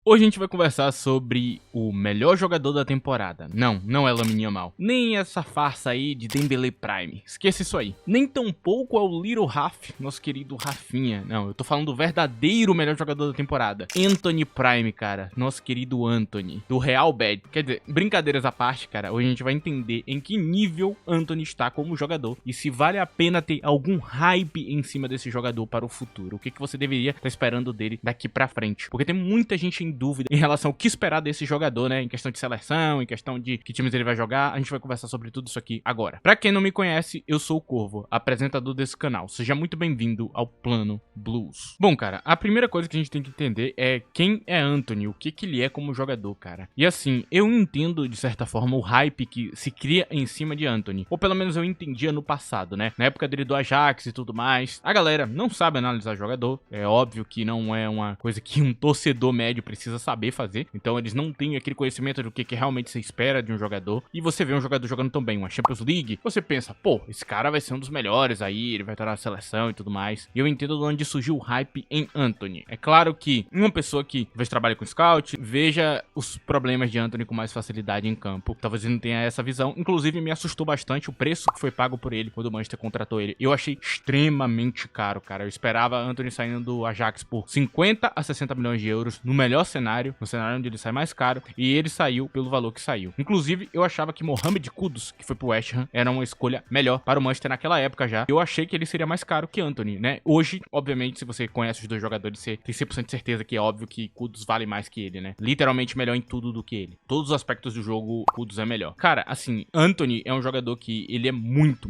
Hoje a gente vai conversar sobre o melhor jogador da temporada. Não é Lamine Yamal. Nem essa farsa aí de Dembélé Prime. Esqueça isso aí. Nem tampouco é o Little Raf, nosso querido Rafinha. Não, eu tô falando do verdadeiro melhor jogador da temporada. Anthony Prime, cara. Nosso querido Anthony. Do Real Bad. Quer dizer, brincadeiras à parte, cara. Hoje a gente vai entender em que nível Anthony está como jogador. E se vale a pena ter algum hype em cima desse jogador para o futuro. O que você deveria estar esperando dele daqui pra frente. Porque tem muita gente em dúvida em relação ao que esperar desse jogador, né? Em questão de seleção, em questão de que times ele vai jogar. A gente vai conversar sobre tudo isso aqui agora. Pra quem não me conhece, eu sou o Corvo, apresentador desse canal. Seja muito bem-vindo ao Plano Blues. Bom, cara, a primeira coisa que a gente tem que entender é quem é Anthony, o que ele é como jogador, cara. E assim, eu entendo, de certa forma, o hype que se cria em cima de Anthony. Ou pelo menos eu entendia no passado, né? Na época dele do Ajax e tudo mais. A galera não sabe analisar jogador. É óbvio que não é uma coisa que um torcedor médio precisa saber fazer, então eles não têm aquele conhecimento do que realmente se espera de um jogador, e você vê um jogador jogando tão bem, uma Champions League, você pensa, pô, esse cara vai ser um dos melhores aí, ele vai estar na seleção e tudo mais, e eu entendo de onde surgiu o hype em Anthony. É claro que uma pessoa que talvez trabalhe com scout, veja os problemas de Anthony com mais facilidade em campo, talvez ele não tenha essa visão, inclusive me assustou bastante o preço que foi pago por ele quando o Manchester contratou ele, eu achei extremamente caro, cara, eu esperava Anthony saindo do Ajax por 50 a 60 milhões de euros, no melhor cenário, no cenário onde ele sai mais caro, e ele saiu pelo valor que saiu. Inclusive, eu achava que Mohamed Kudus, que foi pro West Ham, era uma escolha melhor para o Manchester naquela época já. Eu achei que ele seria mais caro que Anthony, né? Hoje, obviamente, se você conhece os dois jogadores, você tem 100% de certeza que é óbvio que Kudus vale mais que ele, né? Literalmente melhor em tudo do que ele. Todos os aspectos do jogo, Kudus é melhor. Cara, assim, Anthony é um jogador que ele é muito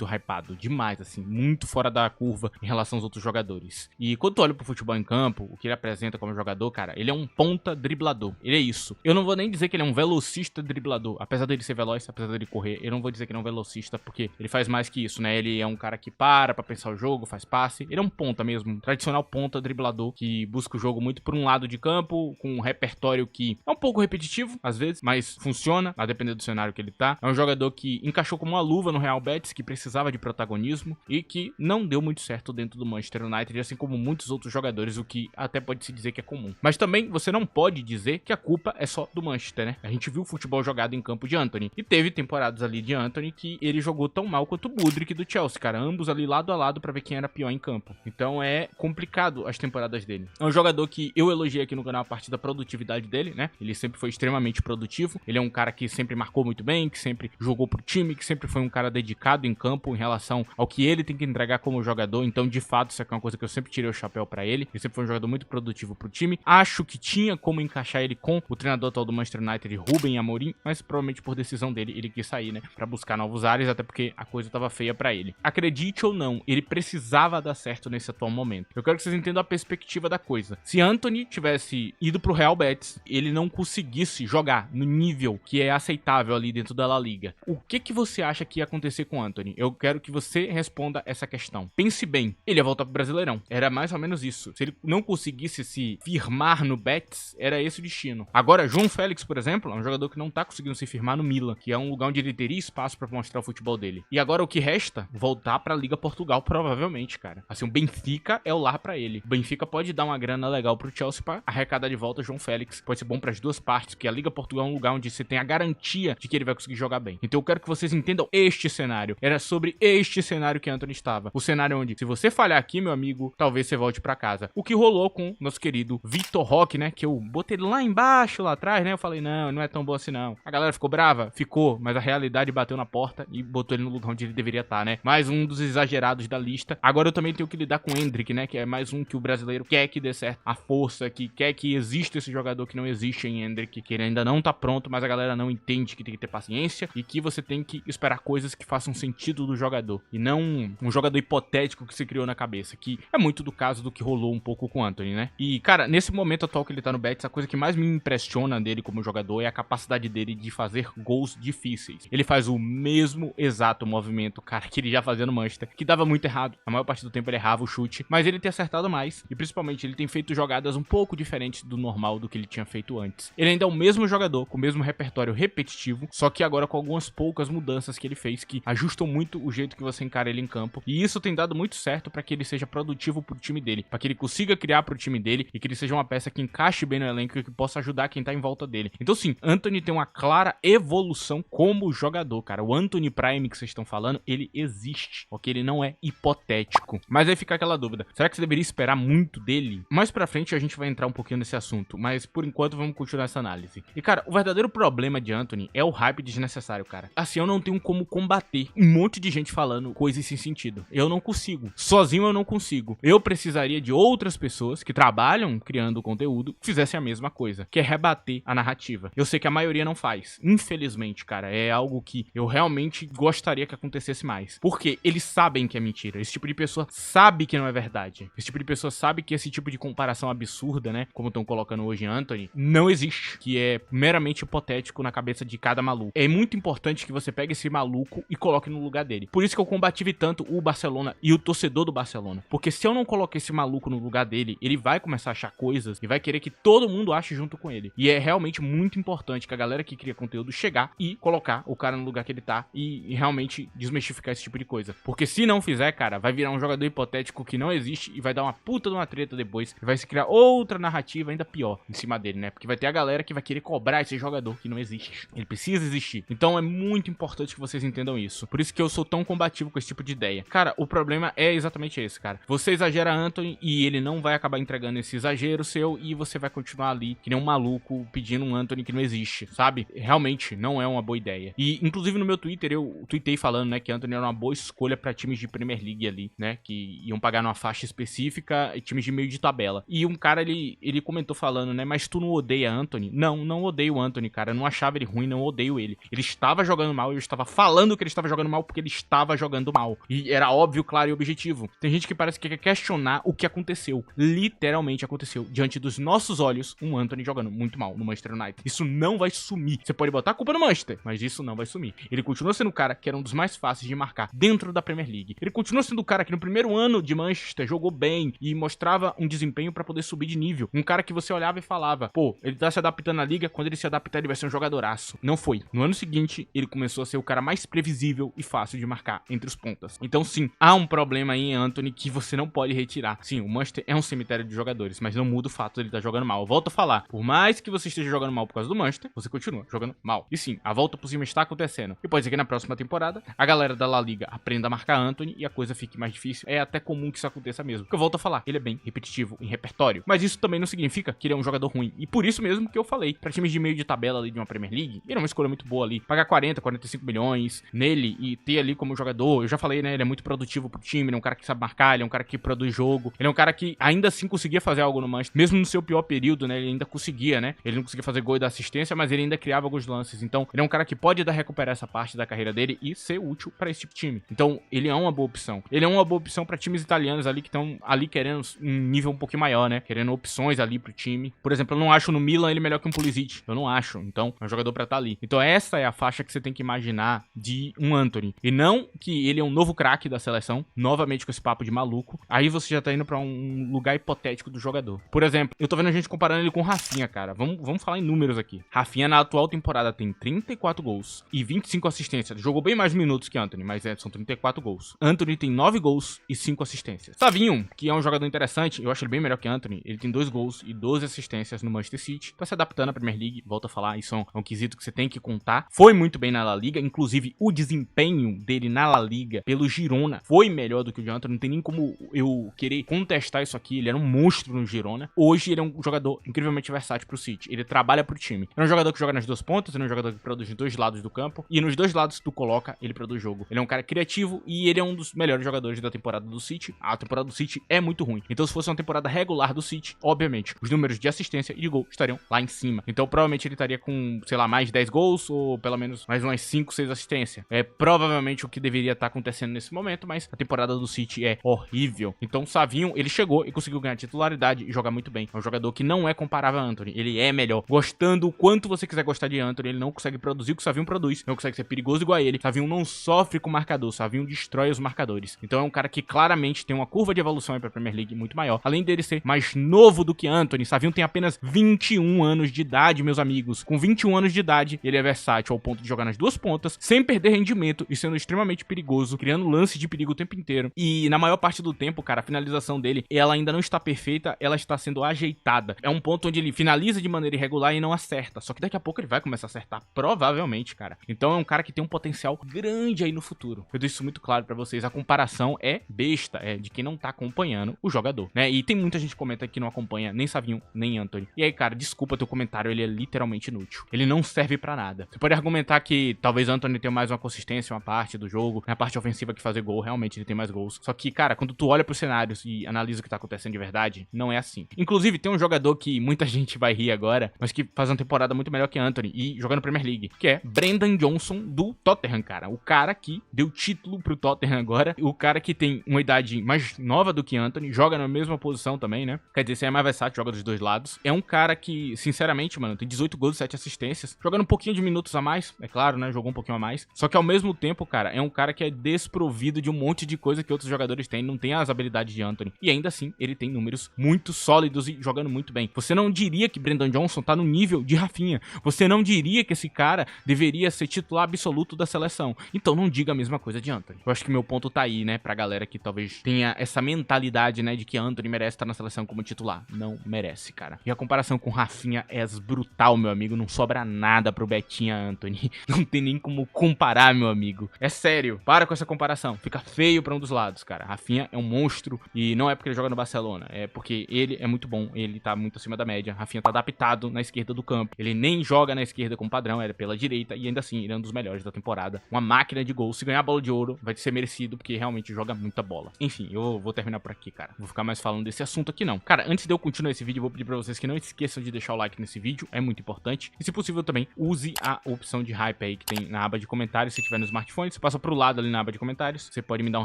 hypado. Demais, assim, muito fora da curva em relação aos outros jogadores. E quando tu olha pro futebol em campo, o que ele apresenta como jogador, cara, ele é um ponta driblador. Ele é isso. Eu não vou nem dizer que ele é um velocista driblador. Apesar dele ser veloz, apesar dele correr, eu não vou dizer que ele é um velocista, porque ele faz mais que isso, né? Ele é um cara que para pra pensar o jogo, faz passe. Ele é um ponta mesmo, um tradicional ponta driblador, que busca o jogo muito por um lado de campo, com um repertório que é um pouco repetitivo, às vezes, mas funciona, a depender do cenário que ele tá. É um jogador que encaixou como uma luva no Real Betis, que precisava de protagonismo, e que não deu muito certo dentro do Manchester United, assim como muitos outros jogadores, o que até pode se dizer que é comum. Mas também, você não pode dizer que a culpa é só do Manchester, né? A gente viu o futebol jogado em campo de Anthony. E teve temporadas ali de Anthony que ele jogou tão mal quanto o Mudryk do Chelsea, cara. Ambos ali lado a lado pra ver quem era pior em campo. Então é complicado as temporadas dele. É um jogador que eu elogiei aqui no canal a parte da produtividade dele, né? Ele sempre foi extremamente produtivo. Ele é um cara que sempre marcou muito bem, que sempre jogou pro time, que sempre foi um cara dedicado em campo em relação ao que ele tem que entregar como jogador. Então, de fato, isso aqui é uma coisa que eu sempre tirei o chapéu pra ele. Ele sempre foi um jogador muito produtivo pro time. Acho que tinha como encaixar ele com o treinador atual do Manchester United, Ruben Amorim, mas provavelmente por decisão dele, ele quis sair, né, pra buscar novos ares, até porque a coisa tava feia pra ele. Acredite ou não, ele precisava dar certo nesse atual momento. Eu quero que vocês entendam a perspectiva da coisa. Se Anthony tivesse ido pro Real Betis, ele não conseguisse jogar no nível que é aceitável ali dentro da La Liga, o que você acha que ia acontecer com Anthony? Eu quero que você responda essa questão. Pense bem, ele ia voltar pro Brasileirão. Era mais ou menos isso. Se ele não conseguisse se firmar no Betis, era esse o destino. Agora, João Félix, por exemplo, é um jogador que não tá conseguindo se firmar no Milan, que é um lugar onde ele teria espaço pra mostrar o futebol dele. E agora o que resta? Voltar pra Liga Portugal, provavelmente, cara. Assim, o Benfica é o lar pra ele. O Benfica pode dar uma grana legal pro Chelsea pra arrecadar de volta João Félix. Pode ser bom pras duas partes, porque a Liga Portugal é um lugar onde você tem a garantia de que ele vai conseguir jogar bem. Então eu quero que vocês entendam este cenário. Era sobre este cenário que Anthony estava. O cenário onde, se você falhar aqui, meu amigo, talvez você volte pra casa. O que rolou com nosso querido Vitor Roque, né? Que eu botei lá embaixo, lá atrás, né? Eu falei, não é tão bom assim, não. A galera ficou brava? Ficou, mas a realidade bateu na porta e botou ele no lugar onde ele deveria estar, né? Mais um dos exagerados da lista. Agora eu também tenho que lidar com o Endrick, né? Que é mais um que o brasileiro quer que dê certo. A força, que quer que exista esse jogador que não existe em Endrick, que ele ainda não tá pronto, mas a galera não entende que tem que ter paciência e que você tem que esperar coisas que façam sentido do jogador. E não um jogador hipotético que se criou na cabeça, que é muito do caso do que rolou um pouco com o Anthony, né? E, cara, nesse momento atual que ele tá no Betis, a coisa que mais me impressiona dele como jogador é a capacidade dele de fazer gols difíceis. Ele faz o mesmo exato movimento, cara, que ele já fazia no Manchester, que dava muito errado. A maior parte do tempo ele errava o chute, mas ele tem acertado mais. E principalmente ele tem feito jogadas um pouco diferentes do normal do que ele tinha feito antes. Ele ainda é o mesmo jogador, com o mesmo repertório repetitivo, só que agora com algumas poucas mudanças que ele fez, que ajustam muito o jeito que você encara ele em campo. E isso tem dado muito certo para que ele seja produtivo pro time dele, para que ele consiga criar pro time dele e que ele seja uma peça que encaixe bem no elenco e que possa ajudar quem tá em volta dele. Então sim, Anthony tem uma clara evolução como jogador, cara. O Anthony Prime que vocês estão falando, ele existe, ok? Ele não é hipotético. Mas aí fica aquela dúvida, será que você deveria esperar muito dele? Mais pra frente a gente vai entrar um pouquinho nesse assunto, mas por enquanto vamos continuar essa análise. E cara, o verdadeiro problema de Anthony é o hype desnecessário, cara. Assim, eu não tenho como combater um monte de gente falando coisas sem sentido. Eu não consigo. Sozinho eu não consigo. Eu precisaria de outras pessoas que trabalham criando conteúdo que fizessem a mesma coisa, que é rebater a narrativa. Eu sei que a maioria não faz. Infelizmente, cara, é algo que eu realmente gostaria que acontecesse mais. Porque eles sabem que é mentira. Esse tipo de pessoa sabe que não é verdade. Esse tipo de pessoa sabe que esse tipo de comparação absurda, né, como estão colocando hoje em Anthony, não existe. Que é meramente hipotético na cabeça de cada maluco. É muito importante que você pegue esse maluco e coloque no lugar dele. Por isso que eu combati tanto o Barcelona e o torcedor do Barcelona. Porque se eu não coloquei esse maluco no lugar dele, ele vai começar a achar coisas e vai querer que todo mundo ache junto com ele. E é realmente muito importante que a galera que cria conteúdo chegar e colocar o cara no lugar que ele tá e realmente desmistificar esse tipo de coisa. Porque se não fizer, cara, vai virar um jogador hipotético que não existe e vai dar uma puta de uma treta depois e vai se criar outra narrativa ainda pior em cima dele, né? Porque vai ter a galera que vai querer cobrar esse jogador que não existe. Ele precisa existir. Então é muito importante que vocês entendam isso. Por isso que eu sou tão combativo com esse tipo de ideia. Cara, o problema é exatamente esse, cara. Você exagera Anthony e ele não vai acabar entregando esse exagero seu e você vai continuar ali que nem um maluco pedindo um Anthony que não existe, sabe? Realmente não é uma boa ideia. E inclusive no meu Twitter eu tuitei falando, né, que Anthony era uma boa escolha pra times de Premier League ali, né, que iam pagar numa faixa específica e times de meio de tabela. E um cara, ele comentou falando, né, mas tu não odeia Anthony? Não odeio o Anthony, cara. Eu não achava ele ruim, não odeio ele. Ele estava jogando mal e eu estava falando que ele estava jogando mal porque ele estava jogando mal. E era óbvio, claro e objetivo. Tem gente que parece que quer questionar o que aconteceu. Literalmente aconteceu. Diante dos nossos olhos, um Anthony jogando muito mal no Manchester United. Isso não vai sumir. Você pode botar a culpa no Manchester, mas isso não vai sumir. Ele continua sendo o cara que era um dos mais fáceis de marcar dentro da Premier League. Ele continua sendo o cara que no primeiro ano de Manchester jogou bem e mostrava um desempenho pra poder subir de nível. Um cara que você olhava e falava, pô, ele tá se adaptando na liga, quando ele se adaptar ele vai ser um jogadoraço. Não foi. No ano seguinte, ele começou a ser o cara mais previsível e fácil de marcar entre os pontas. Então sim, há um problema aí em Anthony que você não pode retirar. Sim, o Manchester é um cemitério de jogadores, mas não muda o fato de ele estar jogando mal. Eu volto a falar, por mais que você esteja jogando mal por causa do Manchester, você continua jogando mal. E sim, a volta por cima está acontecendo. E pode ser que na próxima temporada, a galera da La Liga aprenda a marcar Anthony e a coisa fique mais difícil. É até comum que isso aconteça mesmo. Porque eu volto a falar, ele é bem repetitivo em repertório. Mas isso também não significa que ele é um jogador ruim. E por isso mesmo que eu falei, pra times de meio de tabela ali de uma Premier League, ele é uma escolha muito boa ali. Pagar 40, 45 milhões nele e ter ali como jogador, eu já falei, né, ele é muito produtivo pro time, ele é um cara que sabe marcar, ele é um cara que produz jogo, ele é um cara que ainda assim conseguia fazer algo no Manchester, mesmo no seu pior período, né, ele ainda conseguia, né, ele não conseguia fazer gol e dar assistência, mas ele ainda criava alguns lances, então ele é um cara que pode recuperar essa parte da carreira dele e ser útil pra esse tipo de time. Então ele é uma boa opção. Ele é uma boa opção pra times italianos ali que estão ali querendo um nível um pouquinho maior, né, querendo opções ali pro time. Por exemplo, eu não acho no Milan ele melhor que um Pulisic, eu não acho, então é um jogador pra estar ali. Então essa é a faixa que você tem que imaginar de um Anthony, e não que ele é um novo craque da seleção, novamente com esse papo de maluco, aí você já tá indo pra um lugar hipotético do jogador. Por exemplo, eu tô vendo a gente comparando ele com o Rafinha, cara, vamos falar em números aqui. Rafinha na atual temporada tem 34 gols e 25 assistências, jogou bem mais minutos que Anthony, mas são 34 gols. Anthony tem 9 gols e 5 assistências. Savinho, que é um jogador interessante, eu acho ele bem melhor que Anthony, ele tem 2 gols e 12 assistências no Manchester City, tá se adaptando à Premier League, volto a falar, isso é um quesito que você tem que contar. Foi muito bem na La Liga, inclusive o desempenho dele na La Liga pelo Girona foi melhor do que o de Anthony, não tem nem como eu querer contestar isso aqui, ele era um monstro no Girona. Hoje ele é um jogador incrivelmente versátil pro City, ele trabalha pro time. Ele é um jogador que joga nas duas pontas, ele é um jogador que produz nos dois lados do campo, e nos dois lados que tu coloca, ele produz jogo. Ele é um cara criativo e ele é um dos melhores jogadores da temporada do City. A temporada do City é muito ruim, então se fosse uma temporada regular do City, obviamente, os números de assistência e de gol estariam lá em cima. Então provavelmente ele estaria com, sei lá, mais de 10 gols ou pelo menos mais umas 5, 6 assistências. É provavelmente o que deveria estar acontecendo nesse momento, mas a temporada do City é horrível. Então o Savinho, ele chegou e conseguiu ganhar titularidade e jogar muito bem. É um jogador que não é comparável a Anthony, ele é melhor. Gostando o quanto você quiser gostar de Anthony, ele não consegue produzir o que o Savinho produz, não consegue ser perigoso igual a ele. Savinho não sofre com o marcador, Savinho destrói os marcadores. Então é um cara que claramente tem uma curva de evolução aí pra Premier League muito maior. Além dele ser mais novo do que Anthony, Savinho tem apenas 21 anos de idade, meus amigos. Com 21 anos de idade, ele é versátil ao ponto de jogar nas duas pontas, sem perder rendimento e sendo extremamente perigoso, criando lance de perigo o tempo inteiro. E na maior parte do tempo, cara, a finalização dele, ela ainda não está perfeita, ela está sendo ajeitada limitada. É um ponto onde ele finaliza de maneira irregular e não acerta. Só que daqui a pouco ele vai começar a acertar, provavelmente, cara. Então é um cara que tem um potencial grande aí no futuro. Eu deixo isso muito claro pra vocês. A comparação é besta, é de quem não tá acompanhando o jogador, né? E tem muita gente que comenta que não acompanha nem Savinho, nem Antony. E aí, cara, desculpa teu comentário, ele é literalmente inútil. Ele não serve pra nada. Você pode argumentar que talvez Antony tenha mais uma consistência, uma parte do jogo, na parte ofensiva que fazer gol, realmente ele tem mais gols. Só que, cara, quando tu olha pros cenários e analisa o que tá acontecendo de verdade, não é assim. Inclusive, tem um jogador que muita gente vai rir agora, mas que faz uma temporada muito melhor que Antony e jogando Premier League, que é Brendan Johnson do Tottenham, cara. O cara que deu título pro Tottenham agora, o cara que tem uma idade mais nova do que Antony, joga na mesma posição também, né? Quer dizer, se é mais versátil, joga dos dois lados. É um cara que, sinceramente, mano, tem 18 gols e 7 assistências, jogando um pouquinho de minutos a mais, é claro, né? Jogou um pouquinho a mais. Só que ao mesmo tempo, cara, é um cara que é desprovido de um monte de coisa que outros jogadores têm, não tem as habilidades de Antony. E ainda assim, ele tem números muito sólidos e jogando muito bem. Você não diria que Brendan Johnson tá no nível de Rafinha. Você não diria que esse cara deveria ser titular absoluto da seleção. Então não diga a mesma coisa de Antony. Eu acho que meu ponto tá aí, né, pra galera que talvez tenha essa mentalidade, né, de que Antony merece estar na seleção como titular. Não merece, cara. E a comparação com Rafinha é brutal, meu amigo. Não sobra nada pro Betinha Antony. Não tem nem como comparar, meu amigo. É sério. Para com essa comparação. Fica feio pra um dos lados, cara. Rafinha é um monstro e não é porque ele joga no Barcelona. É porque ele é muito bom. Ele tá muito acima da média. Rafinha tá adaptado na esquerda do campo. Ele nem joga na esquerda como padrão, era pela direita e ainda assim ele é um dos melhores da temporada. Uma máquina de gol. Se ganhar a bola de ouro, vai ser merecido porque realmente joga muita bola. Enfim, eu vou terminar por aqui, cara. Vou ficar mais falando desse assunto aqui não. Cara, antes de eu continuar esse vídeo, eu vou pedir pra vocês que não esqueçam de deixar o like nesse vídeo. É muito importante. E se possível também, use a opção de hype aí que tem na aba de comentários. Se tiver no smartphone, você passa pro lado ali na aba de comentários. Você pode me dar um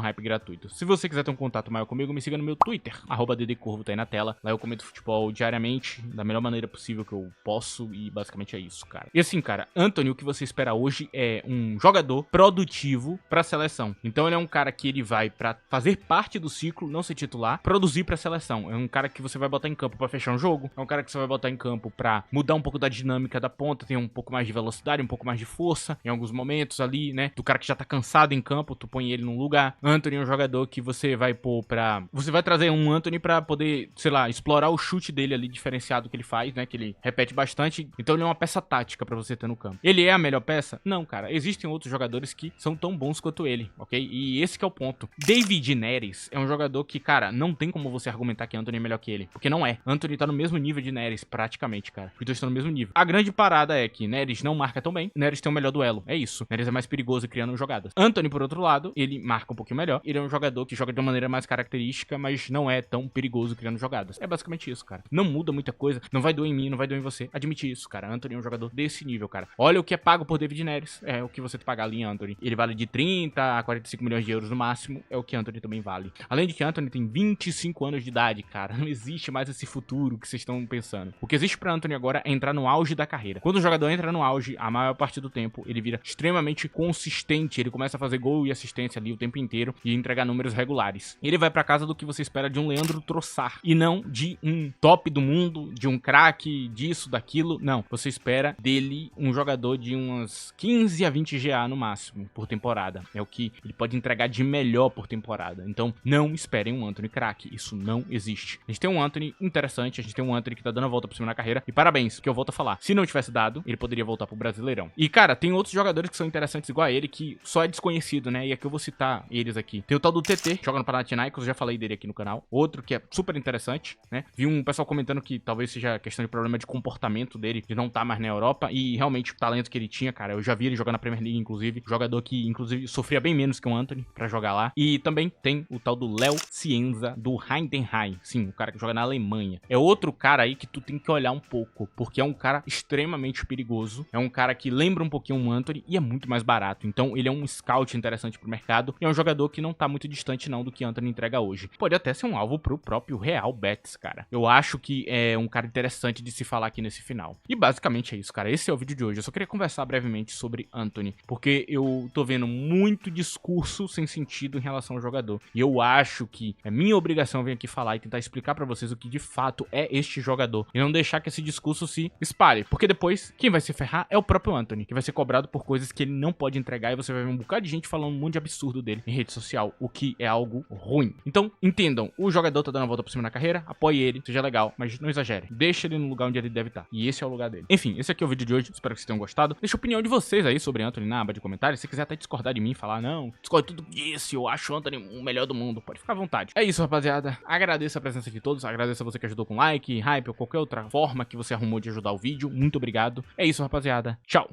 hype gratuito. Se você quiser ter um contato maior comigo, me siga no meu Twitter, @ddcurvo, tá aí na tela. Lá eu comento futebol diariamente, da melhor maneira possível que eu posso. E basicamente é isso, cara. E assim, cara, Antony, o que você espera hoje é um jogador produtivo pra seleção. Então ele é um cara que ele vai pra fazer parte do ciclo, não ser titular, produzir pra seleção. É um cara que você vai botar em campo pra fechar um jogo. É um cara que você vai botar em campo pra mudar um pouco da dinâmica da ponta, ter um pouco mais de velocidade, um pouco mais de força em alguns momentos ali, né? Do cara que já tá cansado em campo, tu põe ele num lugar. Antony é um jogador que você vai pôr pra... Você vai trazer um Antony pra poder, sei lá, explorar o chute dele ali diferenciado que ele faz, né? Que ele repete bastante. Então ele é uma peça tática pra você ter no campo. Ele é a melhor peça? Não, cara. Existem outros jogadores que são tão bons quanto ele, ok? E esse que é o ponto. David Neres é um jogador que, cara, não tem como você argumentar que Antony é melhor que ele. Porque não é. Antony tá no mesmo nível de Neres, praticamente, cara. Os dois estão no mesmo nível. A grande parada é que Neres não marca tão bem. Neres tem o melhor duelo. É isso. Neres é mais perigoso criando jogadas. Antony, por outro lado, ele marca um pouquinho melhor. Ele é um jogador que joga de uma maneira mais característica, mas não é tão perigoso criando jogadas. É basicamente isso, cara. Não muda muita coisa. Não vai doer em mim, não vai doer em você. Admite isso, cara. Antony é um jogador desse nível, cara. Olha o que é pago por David Neres. É o que você pagar ali em Antony. Ele vale de 30 a 45 milhões de euros no máximo. É o que Antony também vale. Além de que Antony tem 25 anos de idade, cara. Não existe mais esse futuro que vocês estão pensando. O que existe pra Antony agora é entrar no auge da carreira. Quando o jogador entra no auge, a maior parte do tempo, ele vira extremamente consistente. Ele começa a fazer gol e assistência ali o tempo inteiro e entregar números regulares. Ele vai pra casa do que você espera de um Leandro Trossard e não de um top do mundo, de um craque, disso, daquilo. Não. Você espera dele um jogador de umas 15 a 20 GA no máximo por temporada. É o que ele pode entregar de melhor por temporada. Então, não esperem um Antony craque. Isso não existe. A gente tem um Antony interessante, a gente tem um Antony que tá dando a volta por cima na carreira. E parabéns, que eu volto a falar. Se não tivesse dado, ele poderia voltar pro Brasileirão. E, cara, tem outros jogadores que são interessantes igual a ele, que só é desconhecido, né? E aqui eu vou citar eles aqui. Tem o tal do TT, joga no Panathinaikos, eu já falei dele aqui no canal. Outro que é super interessante, né? Vi um pessoal comentando que talvez seja questão de problema de comportamento dele, de não estar mais na Europa. E realmente o talento que ele tinha, cara, eu já vi ele jogar na Premier League, inclusive. Jogador que, inclusive, sofria bem menos que o Antony pra jogar lá. E também tem o tal do Léo Cienza, do Heidenheim. Sim, o cara que joga na Alemanha. É outro cara aí que tu tem que olhar um pouco, porque é um cara extremamente perigoso. É um cara que lembra um pouquinho o Antony e é muito mais barato. Então ele é um scout interessante pro mercado e é um jogador que não tá muito distante não do que Antony entrega hoje. Pode até ser um alvo pro próprio Real Betis, cara. Eu acho que é um cara interessante de se falar aqui nesse final. E basicamente é isso, cara. Esse é o vídeo de hoje. Eu só queria conversar brevemente sobre Antony, porque eu tô vendo muito discurso sem sentido em relação ao jogador. E eu acho que é minha obrigação vir aqui falar e tentar explicar pra vocês o que de fato é este jogador. E não deixar que esse discurso se espalhe. Porque depois, quem vai se ferrar é o próprio Antony, que vai ser cobrado por coisas que ele não pode entregar e você vai ver um bocado de gente falando um monte de absurdo dele em rede social, o que é algo ruim. Então, entendam, o jogador tá dando a volta por cima na carreira, apoie ele, seja legal, mas não exagere. Deixa ele no lugar onde ele deve estar. E esse é o lugar dele. Enfim, esse aqui é o vídeo de hoje. Espero que vocês tenham gostado. Deixa a opinião de vocês aí sobre Anthony na aba de comentários. Se quiser até discordar de mim, falar, não, discordo tudo disso, eu acho o Anthony o melhor do mundo. Pode ficar à vontade. É isso, rapaziada. Agradeço a presença de todos. Agradeço a você que ajudou com like, hype ou qualquer outra forma que você arrumou de ajudar o vídeo. Muito obrigado. É isso, rapaziada. Tchau.